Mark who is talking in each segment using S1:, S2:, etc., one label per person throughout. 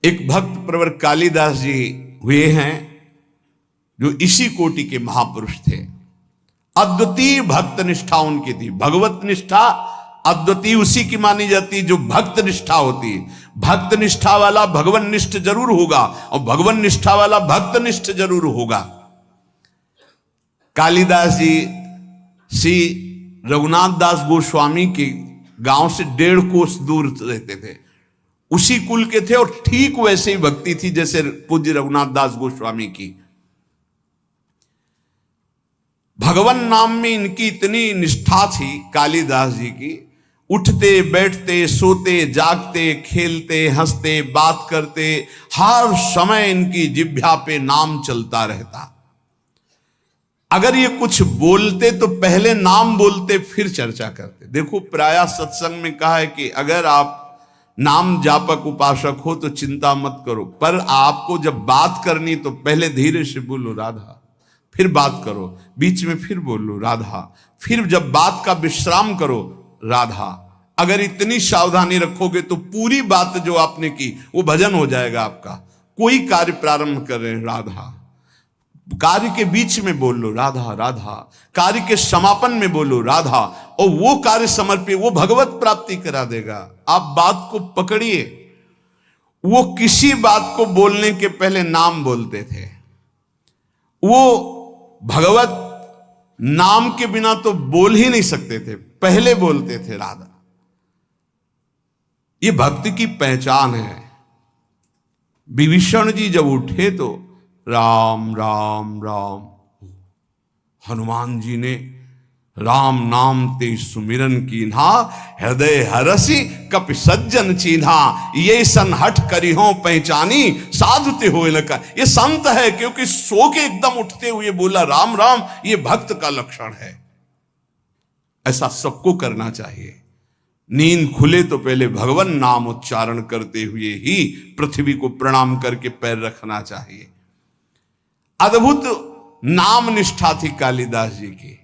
S1: एक भक्त प्रवर कालिदास जी हुए हैं जो इसी कोटि के महापुरुष थे। अद्वितीय भक्त निष्ठा उनकी थी। भगवत निष्ठा अद्वितीय उसी की मानी जाती जो भक्त निष्ठा होती है। भक्त निष्ठा वाला भगवान निष्ठ जरूर होगा और भगवान निष्ठा वाला भक्त निष्ठ जरूर होगा। कालिदास जी श्री रघुनाथ दास गोस्वामी के गांव से 1.5 कोस दूर रहते थे, उसी कुल के थे और ठीक वैसे ही भक्ति थी जैसे पूज्य रघुनाथ दास गोस्वामी की। भगवान नाम में इनकी इतनी निष्ठा थी कालिदास जी की, उठते बैठते सोते जागते खेलते हंसते बात करते हर समय इनकी जिह्वा पे नाम चलता रहता। अगर ये कुछ बोलते तो पहले नाम बोलते फिर चर्चा करते। देखो प्रायः सत्संग में कहा है कि अगर आप नाम जापक उपासक हो तो चिंता मत करो, पर आपको जब बात करनी तो पहले धीरे से बोलो राधा, फिर बात करो, बीच में फिर बोलो राधा, फिर जब बात का विश्राम करो राधा। अगर इतनी सावधानी रखोगे तो पूरी बात जो आपने की वो भजन हो जाएगा आपका। कोई कार्य प्रारंभ कर रहे हैं राधा, कार्य के बीच में बोल लो राधा राधा, कार्य के समापन में बोलो राधा, और वो कार्य समर्पित वो भगवत प्राप्ति करा देगा। आप बात को पकड़िए। वो किसी बात को बोलने के पहले नाम बोलते थे। वो भगवत नाम के बिना तो बोल ही नहीं सकते थे, पहले बोलते थे राधा। ये भक्ति की पहचान है। विभीषण जी जब उठे तो राम राम राम, हनुमान जी ने राम नाम ते सुमिरन कीन्हा, हृदय हरसि कपि सज्जन चीन्हा, ये सन हठ करी हो पहचानी साधु ते होए न का। ये संत है क्योंकि सो के एकदम उठते हुए बोला राम राम। ये भक्त का लक्षण है। ऐसा सबको करना चाहिए। नींद खुले तो पहले भगवान नाम उच्चारण करते हुए ही पृथ्वी को प्रणाम करके पैर रखना चाहिए। अद्भुत नाम निष्ठा थी कालिदास जी की।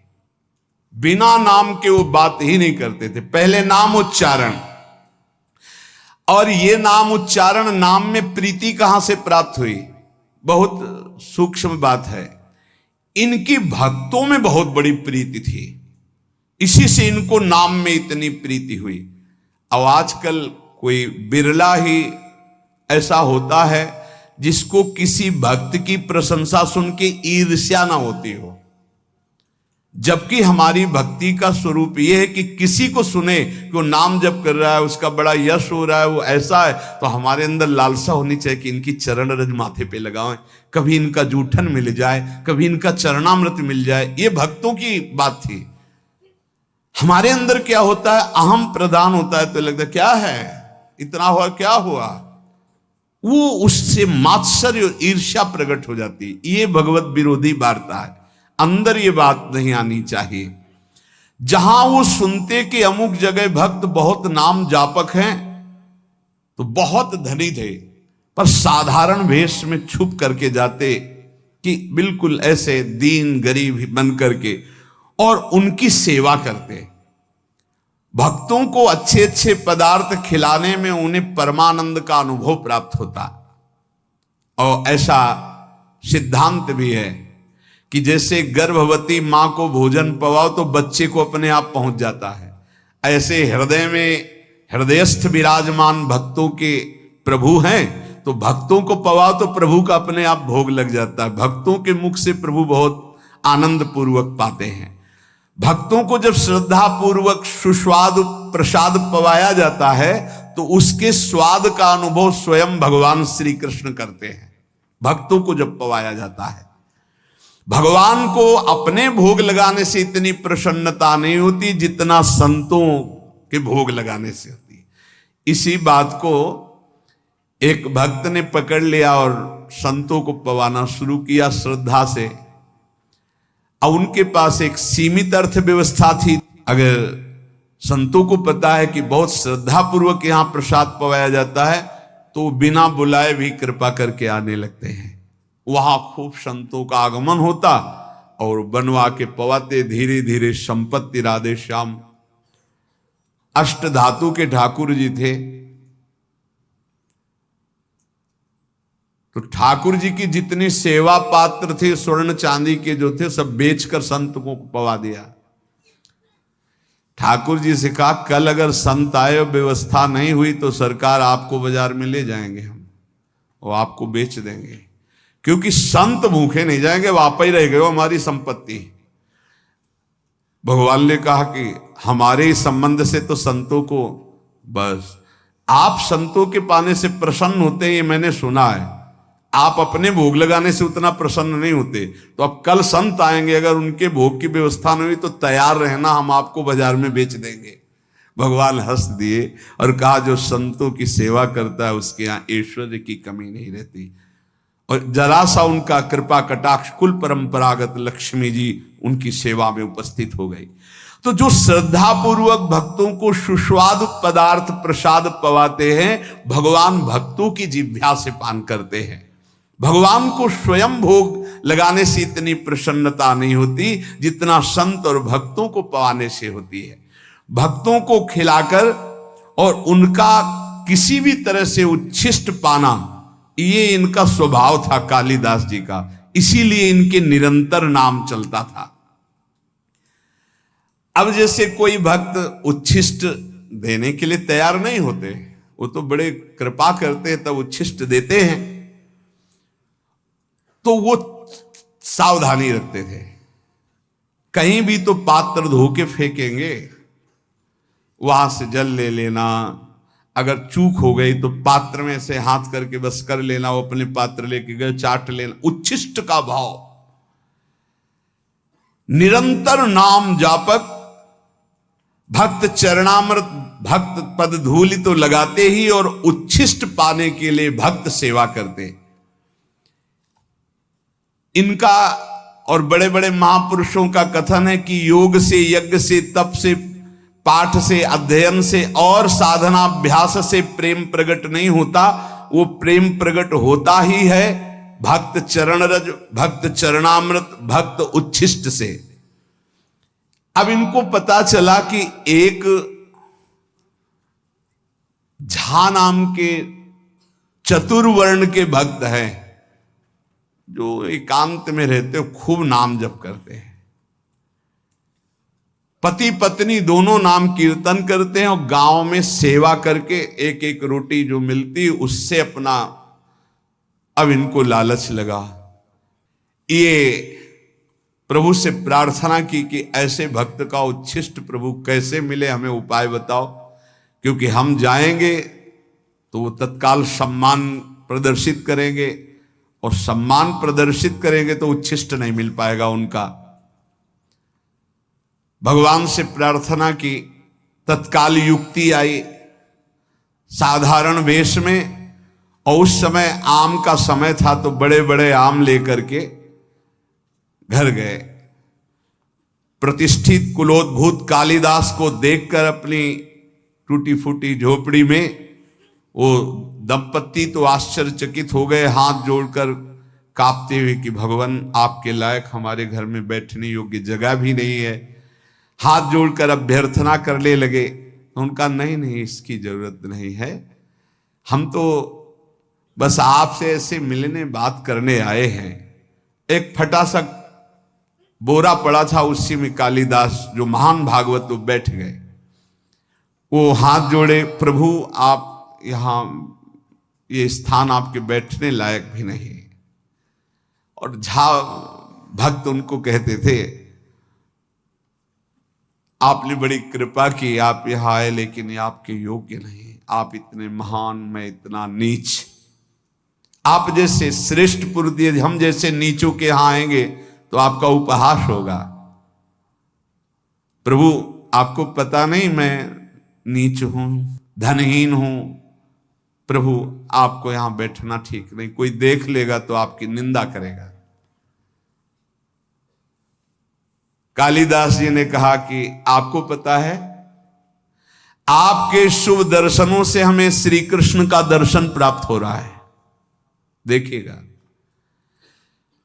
S1: बिना नाम के वो बात ही नहीं करते थे, पहले नाम उच्चारण। और ये नाम उच्चारण, नाम में प्रीति कहां से प्राप्त हुई, बहुत सूक्ष्म बात है। इनकी भक्तों में बहुत बड़ी प्रीति थी, इसी से इनको नाम में इतनी प्रीति हुई। और आजकल कोई बिरला ही ऐसा होता है जिसको किसी भक्त की प्रशंसा सुन के ईर्ष्या ना होती हो। जबकि हमारी भक्ति का स्वरूप यह है कि किसी को सुने कि वो नाम जप कर रहा है, उसका बड़ा यश हो रहा है, वो ऐसा है, तो हमारे अंदर लालसा होनी चाहिए कि इनकी चरण रज माथे पे लगाएं, कभी इनका जूठन मिल जाए, कभी इनका चरणामृत मिल जाए। ये भक्तों की बात थी। हमारे अंदर क्या होता है, अहम प्रधान होता है, तो लगता है क्या है, इतना हुआ, क्या हुआ, वो उससे मात्सर्य और ईर्ष्या प्रकट हो जाती है। ये भगवत विरोधी वार्ता है। अंदर ये बात नहीं आनी चाहिए। जहां वो सुनते कि अमुक जगह भक्त बहुत नाम जापक हैं, तो बहुत धनी थे, पर साधारण वेश में छुप करके जाते कि बिल्कुल ऐसे दीन गरीब बन करके, और उनकी सेवा करते। भक्तों को अच्छे अच्छे पदार्थ खिलाने में उन्हें परमानंद का अनुभव प्राप्त होता। और ऐसा सिद्धांत भी है कि जैसे गर्भवती मां को भोजन पवाओ तो बच्चे को अपने आप पहुंच जाता है, ऐसे हृदय में हृदयस्थ विराजमान भक्तों के प्रभु हैं, तो भक्तों को पवाओ तो प्रभु का अपने आप भोग लग जाता है। भक्तों के मुख से प्रभु बहुत आनंद पूर्वक पाते हैं। भक्तों को जब श्रद्धा पूर्वक सुस्वाद प्रसाद पवाया जाता है तो उसके स्वाद का अनुभव स्वयं भगवान श्री कृष्ण करते हैं। भक्तों को जब पवाया जाता है, भगवान को अपने भोग लगाने से इतनी प्रसन्नता नहीं होती जितना संतों के भोग लगाने से होती। इसी बात को एक भक्त ने पकड़ लिया और संतों को पवाना शुरू किया श्रद्धा से। और उनके पास एक सीमित अर्थव्यवस्था थी। अगर संतों को पता है कि बहुत श्रद्धा पूर्वक यहां प्रसाद पवाया जाता है तो बिना बुलाए भी कृपा करके आने लगते हैं। वहां खूब संतों का आगमन होता और बनवा के पवाते। धीरे धीरे संपत्ति राधे श्याम अष्ट धातु के ठाकुर जी थे। तो ठाकुर जी की जितनी सेवा पात्र थे स्वर्ण चांदी के जो थे सब बेचकर संत को पवा दिया। ठाकुर जी से कहा कल अगर संत आए और व्यवस्था नहीं हुई तो सरकार आपको बाजार में ले जाएंगे हम, और आपको बेच देंगे, क्योंकि संत भूखे नहीं जाएंगे, वाप ही रह गए हमारी संपत्ति। भगवान ने कहा कि हमारे संबंध से तो संतों को, बस आप संतों के पाने से प्रसन्न होते हैं ये मैंने सुना है, आप अपने भोग लगाने से उतना प्रसन्न नहीं होते। तो अब कल संत आएंगे, अगर उनके भोग की व्यवस्था नहीं हुई तो तैयार रहना, हम आपको बाजार में बेच देंगे। भगवान हंस दिए और कहा जो संतों की सेवा करता है उसके यहाँ ऐश्वर्य की कमी नहीं रहती। और जरा सा उनका कृपा कटाक्ष, कुल परंपरागत लक्ष्मी जी उनकी सेवा में उपस्थित हो गई। तो जो श्रद्धा पूर्वक भक्तों को सुस्वाद पदार्थ प्रसाद पवाते हैं, भगवान भक्तों की जिह्वा से पान करते हैं। भगवान को स्वयं भोग लगाने से इतनी प्रसन्नता नहीं होती जितना संत और भक्तों को पवाने से होती है। भक्तों को खिलाकर और उनका किसी भी तरह से उच्छिष्ट पाना, ये इनका स्वभाव था कालिदास जी का, इसीलिए इनके निरंतर नाम चलता था। अब जैसे कोई भक्त उच्छिष्ट देने के लिए तैयार नहीं होते, वो तो बड़े कृपा करते हैं तब उच्छिष्ट देते हैं, तो वो सावधानी रखते थे। कहीं भी तो पात्र धो के फेंकेंगे, वहां से जल ले लेना, अगर चूक हो गई तो पात्र में से हाथ करके बस कर लेना, वो अपने पात्र लेके गए चाट लेना, उच्छिष्ट का भाव। निरंतर नाम जापक भक्त चरणामृत भक्त पद धूलि तो लगाते ही, और उच्छिष्ट पाने के लिए भक्त सेवा करते। इनका और बड़े बड़े महापुरुषों का कथन है कि योग से, यज्ञ से, तप से, पाठ से, अध्ययन से और साधनाभ्यास से प्रेम प्रकट नहीं होता, वो प्रेम प्रकट होता ही है भक्त चरण रज, भक्त चरणामृत, भक्त उच्छिष्ट से। अब इनको पता चला कि एक झा नाम के चतुर्वर्ण के भक्त हैं जो एकांत में रहते हो, खूब नाम जप करते हैं। पति पत्नी दोनों नाम कीर्तन करते हैं और गांव में सेवा करके एक एक रोटी जो मिलती उससे अपना, अब इनको लालच लगा। ये प्रभु से प्रार्थना की कि ऐसे भक्त का उच्छिष्ट प्रभु कैसे मिले, हमें उपाय बताओ, क्योंकि हम जाएंगे तो वो तत्काल सम्मान प्रदर्शित करेंगे, और सम्मान प्रदर्शित करेंगे तो उच्छिष्ट नहीं मिल पाएगा उनका। भगवान से प्रार्थना की, तत्काल युक्ति आई साधारण वेश में, और उस समय आम का समय था तो बड़े बड़े आम लेकर के घर गए। प्रतिष्ठित कुलोद्भूत कालिदास को देखकर अपनी टूटी फूटी झोपड़ी में वो दंपत्ति तो आश्चर्यचकित हो गए, हाथ जोड़कर कांपते हुए कि भगवान आपके लायक हमारे घर में बैठने योग्य जगह भी नहीं है। हाथ जोड़कर अभ्यर्थना करने लगे। उनका नहीं नहीं, इसकी जरूरत नहीं है, हम तो बस आपसे ऐसे मिलने बात करने आए हैं। एक फटा सा बोरा पड़ा था, उसी में कालिदास जो महान भागवत वो बैठ गए। वो हाथ जोड़े, प्रभु आप यहाँ, ये स्थान आपके बैठने लायक भी नहीं। और झा भक्त उनको कहते थे आपने बड़ी कृपा की, आप यहाँ आए, लेकिन ये आपके योग्य नहीं, आप इतने महान, मैं इतना नीच। आप जैसे श्रेष्ठ पुरुष, हम जैसे नीचों के यहाँ आएंगे तो आपका उपहास होगा। प्रभु आपको पता नहीं मैं नीच हूं, धनहीन हूं, प्रभु आपको यहां बैठना ठीक नहीं, कोई देख लेगा तो आपकी निंदा करेगा। कालिदास जी ने कहा कि आपको पता है, आपके शुभ दर्शनों से हमें श्री कृष्ण का दर्शन प्राप्त हो रहा है, देखिएगा।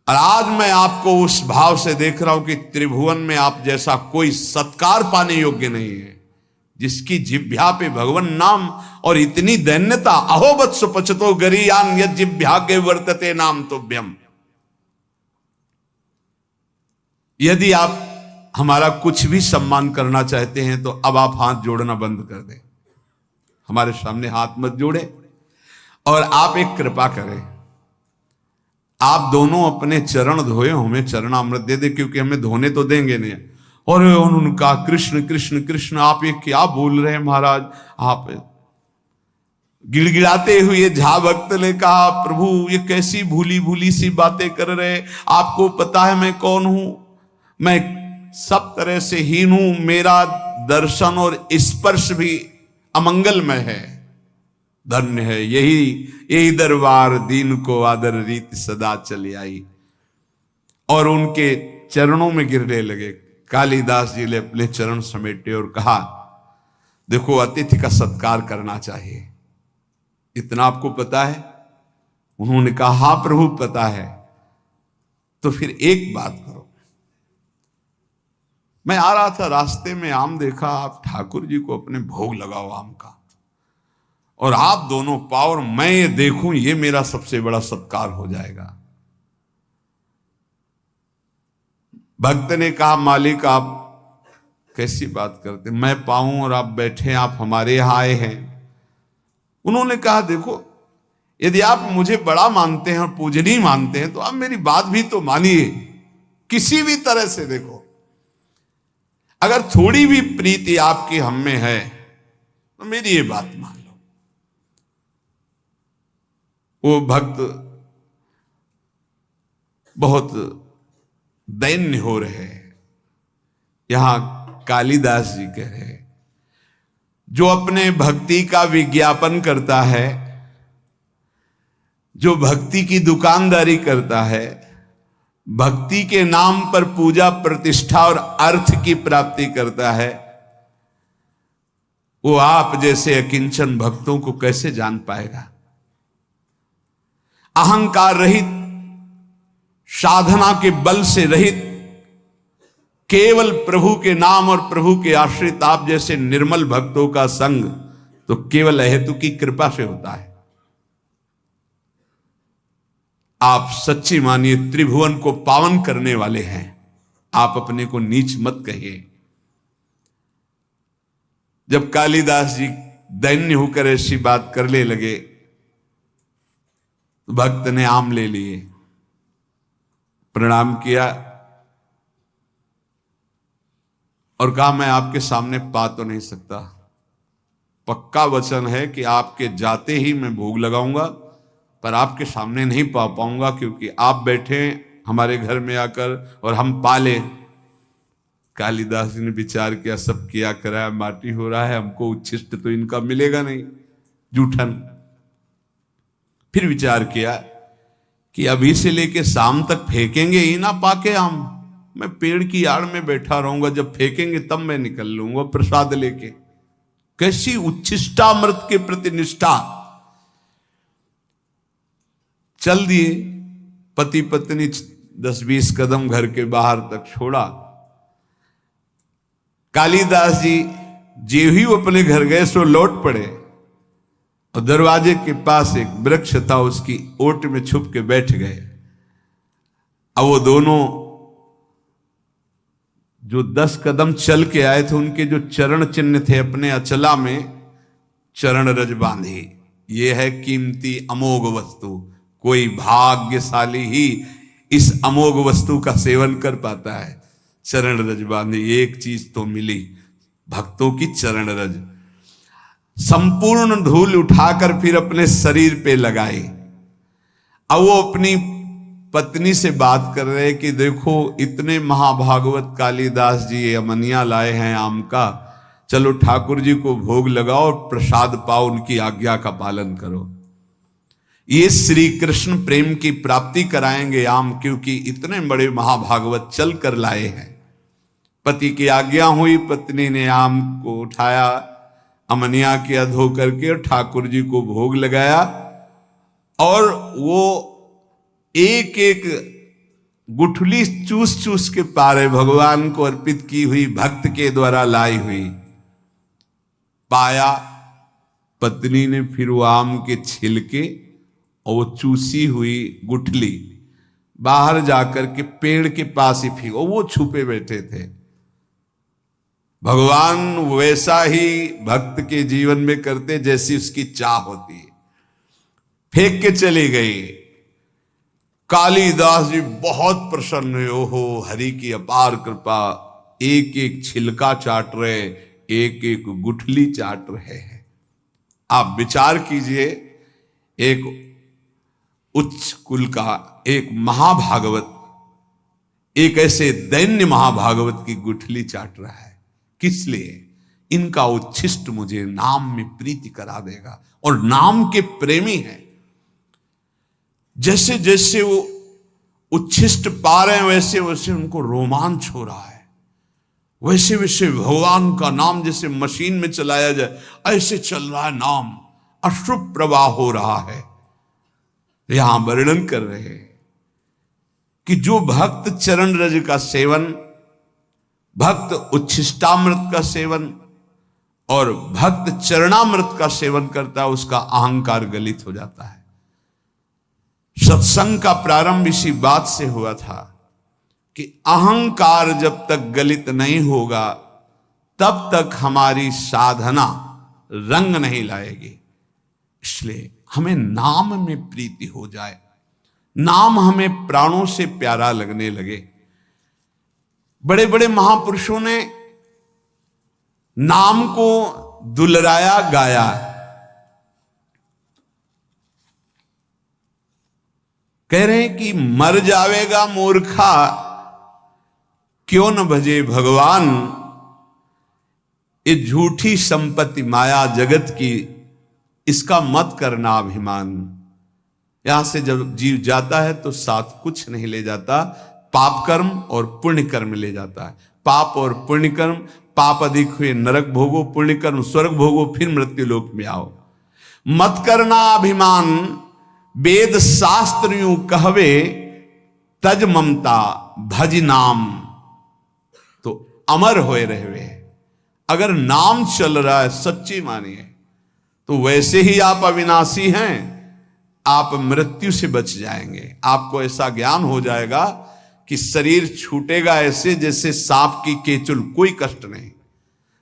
S1: और आज मैं आपको उस भाव से देख रहा हूं कि त्रिभुवन में आप जैसा कोई सत्कार पाने योग्य नहीं है। जिसकी जिह्वा पे भगवान नाम और इतनी दैन्यता, अहो वत्स पचतो गरीयान यद जिह्वा के वर्तते नाम तुभ्यम। यदि आप हमारा कुछ भी सम्मान करना चाहते हैं तो अब आप हाथ जोड़ना बंद कर दें, हमारे सामने हाथ मत जोड़े, और आप एक कृपा करें, आप दोनों अपने चरण धोए, हमें चरणामृत दे दे, क्योंकि हमें धोने तो देंगे नहीं। और उन्होंने कहा कृष्ण कृष्ण कृष्ण, आप ये क्या बोल रहे हैं महाराज। आप गिड़गिड़ाते हुए झा भक्त ने कहा प्रभु ये कैसी भूली भूली सी बातें कर रहे, आपको पता है मैं कौन हूं, मैं सब तरह से हीन हूं, मेरा दर्शन और स्पर्श भी अमंगलमय है। धन्य है यही दरबार, दीन को आदर रीत सदा चली आई। और उनके चरणों में गिरने लगे। कालिदास जी ने अपने चरण समेटे और कहा देखो अतिथि का सत्कार करना चाहिए, इतना आपको पता है। उन्होंने कहा हाँ प्रभु पता है। तो फिर एक बात करो, मैं आ रहा था रास्ते में आम देखा, आप ठाकुर जी को अपने भोग लगाओ आम का, और आप दोनों पाओ और मैं ये देखूं, ये मेरा सबसे बड़ा सत्कार हो जाएगा। भक्त ने कहा मालिक आप कैसी बात करते, मैं पाऊं और आप बैठे, आप हमारे यहां आए हैं। उन्होंने कहा देखो यदि आप मुझे बड़ा मानते हैं और पूजनीय मानते हैं तो आप मेरी बात भी तो मानिए, किसी भी तरह से। देखो अगर थोड़ी भी प्रीति आपकी हम में है तो मेरी ये बात मान लो। वो भक्त बहुत दैन्य हो रहे हैं। यहां कालिदास जी कह रहे हैं जो अपने भक्ति का विज्ञापन करता है, जो भक्ति की दुकानदारी करता है, भक्ति के नाम पर पूजा प्रतिष्ठा और अर्थ की प्राप्ति करता है, वो आप जैसे अकिंचन भक्तों को कैसे जान पाएगा। अहंकार रहित, साधना के बल से रहित, केवल प्रभु के नाम और प्रभु के आश्रित आप जैसे निर्मल भक्तों का संग तो केवल अहेतु की कृपा से होता है। आप सच्ची मानिए त्रिभुवन को पावन करने वाले हैं, आप अपने को नीच मत कहिए। जब कालिदास जी दैन्य होकर ऐसी बात करने लगे तो भक्त ने आम ले लिए, प्रणाम किया और कहा मैं आपके सामने पा तो नहीं सकता, पक्का वचन है कि आपके जाते ही मैं भोग लगाऊंगा, पर आपके सामने नहीं पा पाऊंगा क्योंकि आप बैठे हमारे घर में आकर और हम पाले। कालिदास जी ने विचार किया सब किया कराया माटी हो रहा है, हमको उच्छिष्ट तो इनका मिलेगा नहीं, जूठन। फिर विचार किया कि अभी से लेके शाम तक फेंकेंगे ही ना पाके आम, मैं पेड़ की आड़ में बैठा रहूंगा, जब फेंकेंगे तब मैं निकल लूंगा प्रसाद लेके। कैसी उच्छिष्टामृत के प्रति निष्ठा। चल दिए, पति पत्नी 10-20 कदम घर के बाहर तक छोड़ा। कालिदास जी जे ही अपने घर गए सो लौट पड़े और दरवाजे के पास एक वृक्ष था, उसकी ओट में छुप के बैठ गए। अब वो दोनों जो 10 कदम चल के आए थे उनके जो चरण चिन्ह थे अपने अचला में चरण रज बांधी। ये है कीमती अमोघ वस्तु, कोई भाग्यशाली ही इस अमोघ वस्तु का सेवन कर पाता है। चरण रज बांधी, एक चीज तो मिली भक्तों की चरण रज। संपूर्ण धूल उठाकर फिर अपने शरीर पे लगाई। अब वो अपनी पत्नी से बात कर रहे कि देखो इतने महाभागवत कालिदास जी अमनिया लाए हैं आम का, चलो ठाकुर जी को भोग लगाओ और प्रसाद पाओ, उनकी आज्ञा का पालन करो। ये श्री कृष्ण प्रेम की प्राप्ति कराएंगे आम, क्योंकि इतने बड़े महाभागवत चल कर लाए हैं। पति की आज्ञा हुई, पत्नी ने आम को उठाया, अमनिया किया धो करके और ठाकुर जी को भोग लगाया। और वो एक एक गुठली चूस चूस के पारे भगवान को अर्पित की हुई, भक्त के द्वारा लाई हुई। पाया पत्नी ने फिर वो आम के छिलके और वो चूसी हुई गुठली बाहर जाकर के पेड़ के पास ही फेंको, वो छुपे बैठे थे। भगवान वैसा ही भक्त के जीवन में करते जैसी उसकी चाह होती है। फेंक के चली गई। कालिदास जी बहुत प्रसन्न हुए, ओहो हरि की अपार कृपा, एक एक छिलका चाट रहे, एक एक गुठली चाट रहे हैं। आप विचार कीजिए, एक उच्च कुल का एक महाभागवत एक ऐसे दैन्य महाभागवत की गुठली चाट रहा है। किस लिए? इनका उच्छिष्ट मुझे नाम में प्रीति करा देगा, और नाम के प्रेमी हैं। जैसे जैसे वो उच्छिष्ट पा रहे हैं वैसे वैसे उनको रोमांच हो रहा है। वैसे वैसे भगवान का नाम जैसे मशीन में चलाया जाए ऐसे चल रहा है नाम, अश्रु प्रवाह हो रहा है। यहां वर्णन कर रहे हैं कि जो भक्त चरण रज का सेवन, भक्त उच्छिष्टामृत का सेवन और भक्त चरणामृत का सेवन करता है, उसका अहंकार गलित हो जाता है। सत्संग का प्रारंभ इसी बात से हुआ था कि अहंकार जब तक गलित नहीं होगा तब तक हमारी साधना रंग नहीं लाएगी। इसलिए हमें नाम में प्रीति हो जाए, नाम हमें प्राणों से प्यारा लगने लगे। बड़े बड़े महापुरुषों ने नाम को दुलराया गाया। कह रहे हैं कि मर जावेगा मूर्खा, क्यों न भजे भगवान। ये झूठी संपत्ति माया जगत की, इसका मत करना अभिमान। यहां से जब जीव जाता है तो साथ कुछ नहीं ले जाता, पाप कर्म और पुण्य कर्म ले जाता है। पाप और पुण्य कर्म, पाप अधिक हुए नरक भोगो, पुण्य कर्म स्वर्ग भोगो, फिर मृत्यु लोक में आओ। मत करना अभिमान, वेद शास्त्र यूं कहवे, तज ममता भज नाम, तो अमर होए रहे। अगर नाम चल रहा है सच्ची मानिए तो वैसे ही आप अविनाशी हैं, आप मृत्यु से बच जाएंगे। आपको ऐसा ज्ञान हो जाएगा कि शरीर छूटेगा ऐसे जैसे सांप की केचुल, कोई कष्ट नहीं।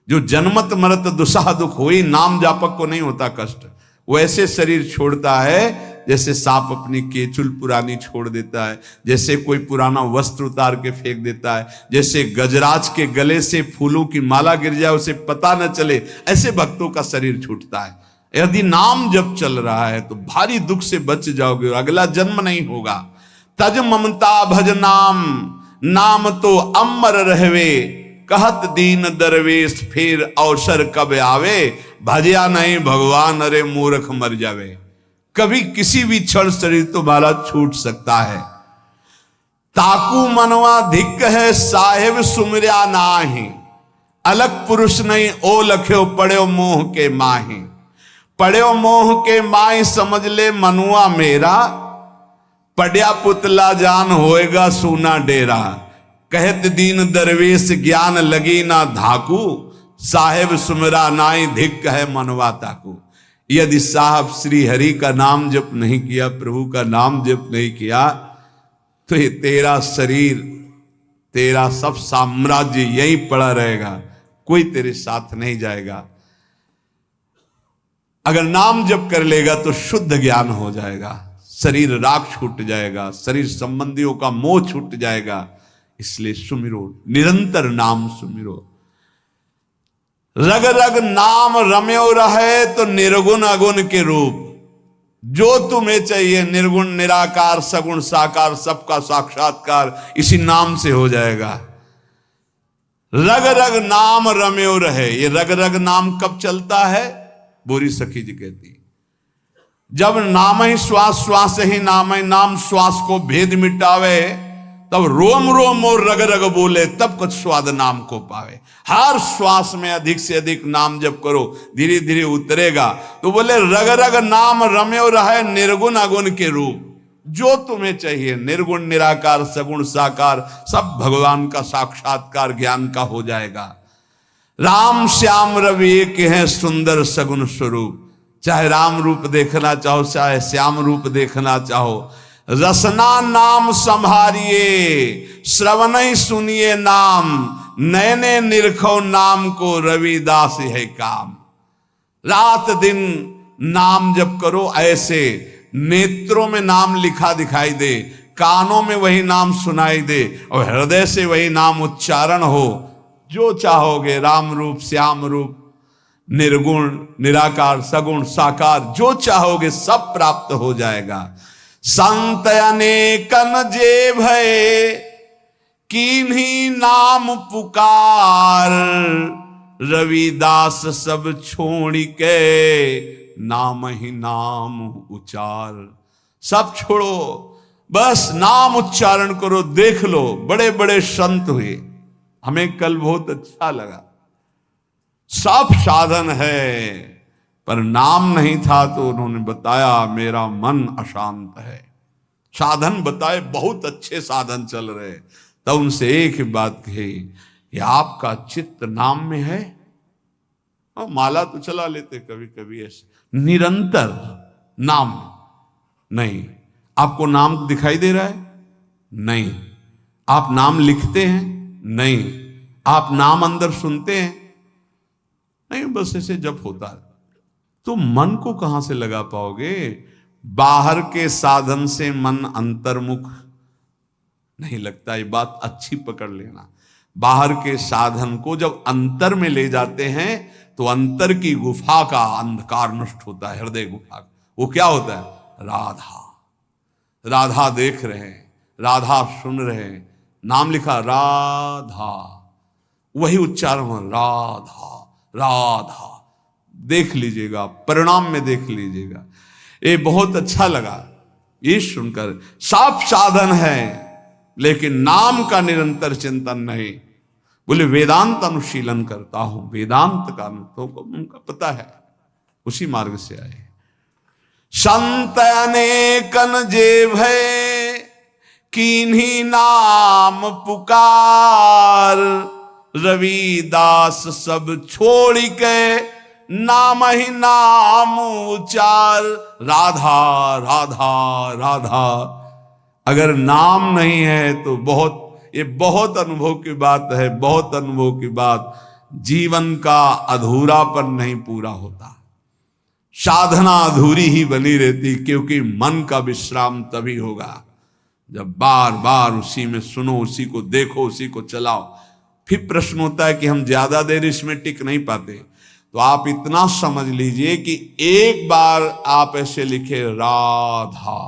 S1: जो जन्मत मरत दुसाह दुख हुई, नाम जापक को नहीं होता कष्ट, वैसे शरीर छोड़ता है जैसे सांप अपनी केचुल पुरानी छोड़ देता है, जैसे कोई पुराना वस्त्र उतार के फेंक देता है, जैसे गजराज के गले से फूलों की माला गिर जाए उसे पता न चले, ऐसे भक्तों का शरीर छूटता है। यदि नाम जब चल रहा है तो भारी दुख से बच जाओगे और अगला जन्म नहीं होगा। तज ममता भज नाम, नाम तो अमर रहवे, कहत दीन दरवेश फिर अवसर कब आवे। भजया नहीं भगवान, अरे मूर्ख मर जावे। कभी किसी भी क्षण शरीर तुम्हारा छूट सकता है। ताकू मनवा धिक है, साहेब सुमरिया नाही, अलग पुरुष नहीं ओ लख्यो, पड़ो मोह के माही। पड़ो मोह के माही, समझ ले मनुआ मेरा, पड़या पुतला जान होएगा सूना डेरा। कहत दीन दरवेश ज्ञान लगी ना धाकू, साहेब सुमरा नाई धिक है मनवा ताकू। यदि साहब श्री हरि का नाम जप नहीं किया, प्रभु का नाम जप नहीं किया, तो ये तेरा शरीर, तेरा सब साम्राज्य यहीं पड़ा रहेगा, कोई तेरे साथ नहीं जाएगा। अगर नाम जप कर लेगा तो शुद्ध ज्ञान हो जाएगा, शरीर राग छूट जाएगा, शरीर संबंधियों का मोह छूट जाएगा। इसलिए सुमिरो, निरंतर नाम सुमिरो। रग रग नाम रम्यो रहे, तो निर्गुण अगुण के रूप। जो तुम्हें चाहिए, निर्गुण निराकार सगुण साकार सबका साक्षात्कार इसी नाम से हो जाएगा। रग रग नाम रम्यो रहे। ये रग रग नाम कब चलता है? बोरी सखी जी कहती, जब नाम ही श्वास, श्वास ही नाम ही नाम श्वास को भेद मिटावे, तब रोम रोम और रग रग बोले, तब कुछ स्वाद नाम को पावे। हर श्वास में अधिक से अधिक नाम जप करो, धीरे धीरे उतरेगा। तो बोले रग रग नाम रम्यो रहे, निर्गुण अगुण के रूप। जो तुम्हें चाहिए, निर्गुण निराकार सगुण साकार सब भगवान का साक्षात्कार ज्ञान का हो जाएगा। राम श्याम रवि एक हैं सुंदर सगुन स्वरूप। चाहे राम रूप देखना चाहो, चाहे श्याम रूप देखना चाहो, रसना नाम संभारिए, श्रवण ही सुनिए नाम, नैने निरखो नाम को, रविदास है काम। रात दिन नाम जप करो, ऐसे नेत्रों में नाम लिखा दिखाई दे, कानों में वही नाम सुनाई दे, और हृदय से वही नाम उच्चारण हो। जो चाहोगे, राम रूप, श्याम रूप, निर्गुण, निराकार, सगुण, साकार, जो चाहोगे सब प्राप्त हो जाएगा। संत अनेकन जे भय, किन्हीं नाम पुकार, रविदास सब छोड़ के, नाम ही नाम उचार। सब छोड़ो, बस नाम उच्चारण करो। देख लो, बड़े बड़े संत हुए, हमें कल बहुत अच्छा लगा। सब साधन है, पर नाम नहीं था तो उन्होंने बताया मेरा मन अशांत है। साधन बताए, बहुत अच्छे साधन चल रहे, तब उनसे एक ही बात कही कि आपका चित्त नाम में है। और माला तो चला लेते कभी कभी, ऐसे निरंतर नाम नहीं। आपको नाम दिखाई दे रहा है? नहीं। आप नाम लिखते हैं? नहीं। आप नाम अंदर सुनते हैं? नहीं, बस ऐसे जप होता है। तो मन को कहां से लगा पाओगे? बाहर के साधन से मन अंतर्मुख नहीं लगता। ये बात अच्छी पकड़ लेना। बाहर के साधन को जब अंतर में ले जाते हैं तो अंतर की गुफा का अंधकार नष्ट होता है, हृदय गुफा का। वो क्या होता है? राधा। राधा देख रहे हैं, राधा सुन रहे हैं, नाम लिखा राधा, वही उच्चारण हो, राधा राधा। देख लीजिएगा, परिणाम में देख लीजिएगा। ये बहुत अच्छा लगा ये सुनकर। सब साधन है, लेकिन नाम का निरंतर चिंतन नहीं। बोले वेदांत अनुशीलन करता हूं, वेदांत का तो उनका पता है, उसी मार्ग से आए। संत अनेकन जे भय, किन्हीं नाम पुकार, रविदास सब छोड़ के, नाम ही नाम उचार। राधा राधा राधा। अगर नाम नहीं है तो बहुत, ये बहुत अनुभव की बात है, बहुत अनुभव की बात। जीवन का अधूरापन नहीं पूरा होता, साधना अधूरी ही बनी रहती, क्योंकि मन का विश्राम तभी होगा जब बार बार उसी में सुनो, उसी को देखो, उसी को चलाओ। फिर प्रश्न होता है कि हम ज्यादा देर इसमें टिक नहीं पाते, तो आप इतना समझ लीजिए कि एक बार आप ऐसे लिखे राधा,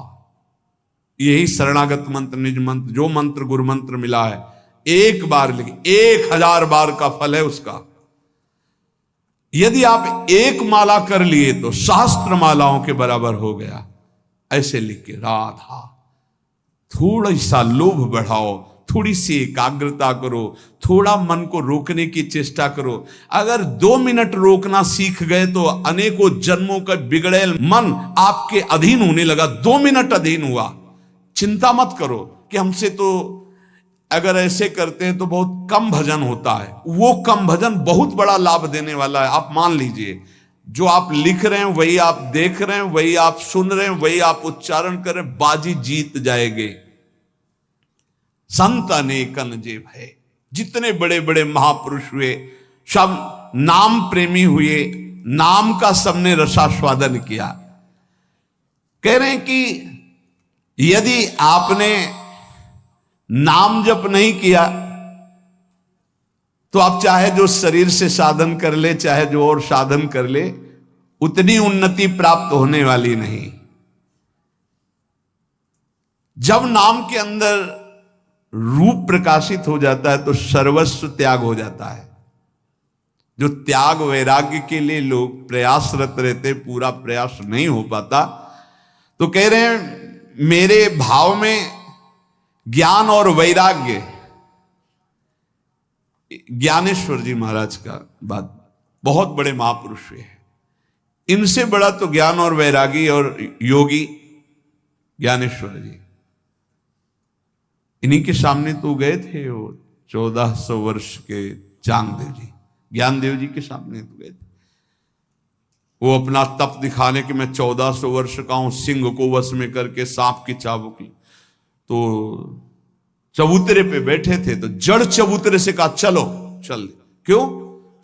S1: यही शरणागत मंत्र, निज मंत्र, जो मंत्र गुरु मंत्र मिला है, एक बार लिखे, 1000 बार का फल है उसका। यदि आप एक माला कर लिए तो सहस्त्र मालाओं के बराबर हो गया। ऐसे लिख के राधा। थोड़ा सा लोभ बढ़ाओ, थोड़ी सी एकाग्रता करो, थोड़ा मन को रोकने की चेष्टा करो। अगर 2 मिनट रोकना सीख गए तो अनेकों जन्मों का बिगड़ेल मन आपके अधीन होने लगा। 2 मिनट अधीन हुआ, चिंता मत करो कि हमसे तो अगर ऐसे करते हैं तो बहुत कम भजन होता है। वो कम भजन बहुत बड़ा लाभ देने वाला है। आप मान लीजिए, जो आप लिख रहे हैं वही आप देख रहे हैं, वही आप सुन रहे हैं, वही आप उच्चारण कर रहे हैं, बाजी जीत जाएंगे। संत अनेकन जे भय, जितने बड़े बड़े महापुरुष हुए सब नाम प्रेमी हुए, नाम का सबने रसास्वादन किया। कह रहे हैं कि यदि आपने नाम जप नहीं किया तो आप चाहे जो शरीर से साधन कर ले, चाहे जो और साधन कर ले, उतनी उन्नति प्राप्त होने वाली नहीं। जब नाम के अंदर रूप प्रकाशित हो जाता है तो सर्वस्व त्याग हो जाता है। जो त्याग वैराग्य के लिए लोग प्रयासरत रहते, पूरा प्रयास नहीं हो पाता, तो कह रहे हैं मेरे भाव में ज्ञान और वैराग्य, ज्ञानेश्वर जी महाराज का बात, बहुत बड़े महापुरुष हुए हैं, इनसे बड़ा तो ज्ञान और वैरागी और योगी ज्ञानेश्वर जी। इन्हीं के सामने तो गए थे वो 1400 वर्ष के चांगदेव जी, ज्ञानदेव जी के सामने तो गए थे। वो अपना तप दिखाने कि मैं 1400 वर्ष का हूं, सिंह को वश में करके सांप की चाबुक ली। तो चबूतरे पे बैठे थे तो जड़ चबूतरे से कहा चलो चल। क्यों?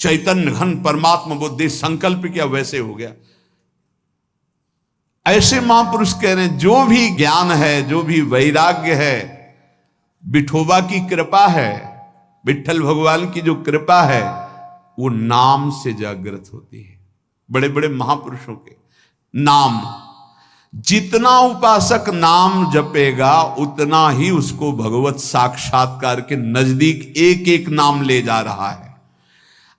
S1: चैतन्य घन परमात्मा बुद्धि संकल्प किया, वैसे हो गया। ऐसे महापुरुष कह रहे हैं जो भी ज्ञान है, जो भी वैराग्य है, विठोबा की कृपा है, विठ्ठल भगवान की जो कृपा है, वो नाम से जागृत होती है। बड़े बड़े महापुरुषों के नाम, जितना उपासक नाम जपेगा उतना ही उसको भगवत साक्षात्कार के नजदीक एक एक नाम ले जा रहा है।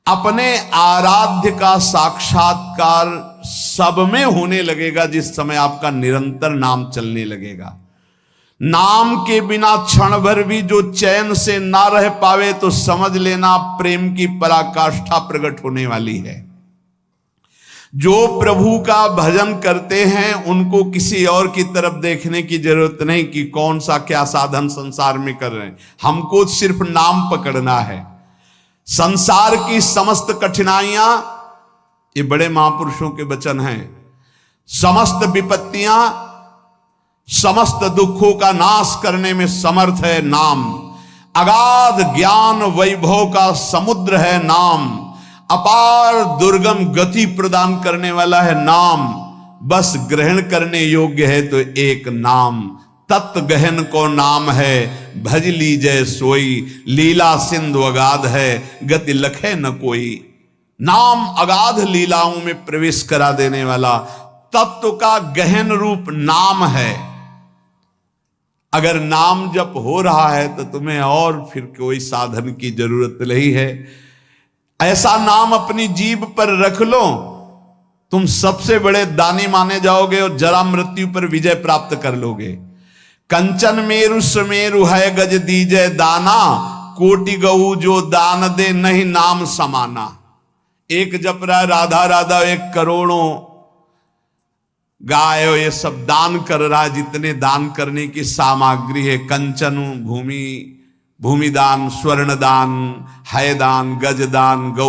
S1: अपने आराध्य का साक्षात्कार सब में होने लगेगा जिस समय आपका निरंतर नाम चलने लगेगा। नाम के बिना क्षण भर भी जो चैन से ना रह पावे तो समझ लेना प्रेम की पराकाष्ठा प्रकट होने वाली है। जो प्रभु का भजन करते हैं उनको किसी और की तरफ देखने की जरूरत नहीं कि कौन सा क्या साधन संसार में कर रहे हैं। हमको सिर्फ नाम पकड़ना है। संसार की समस्त कठिनाइयां, ये बड़े महापुरुषों के वचन हैं, समस्त विपत्तियां, समस्त दुखों का नाश करने में समर्थ है नाम। अगाध ज्ञान वैभव का समुद्र है नाम। अपार दुर्गम गति प्रदान करने वाला है नाम। बस ग्रहण करने योग्य है तो एक नाम। तत् गहन को नाम है, भज लीजय सोई। लीला सिंधु अगाध है, गति लखे न कोई। नाम अगाध लीलाओं में प्रवेश करा देने वाला तत्व का गहन रूप नाम है। अगर नाम जप हो रहा है तो तुम्हें और फिर कोई साधन की जरूरत नहीं है। ऐसा नाम अपनी जीभ पर रख लो, तुम सबसे बड़े दानी माने जाओगे और जरा मृत्यु पर विजय प्राप्त कर लोगे। कंचन मेरु सुमेरु है गज दीजय दाना। कोटि गऊ जो दान दे नहीं नाम समाना। एक जप रहा राधा राधा, एक करोड़ों गाय ये सब दान कर रहा है। जितने दान करने की सामग्री है, कंचन, भूमि दान, स्वर्ण दान, है दान, गज दान, गौ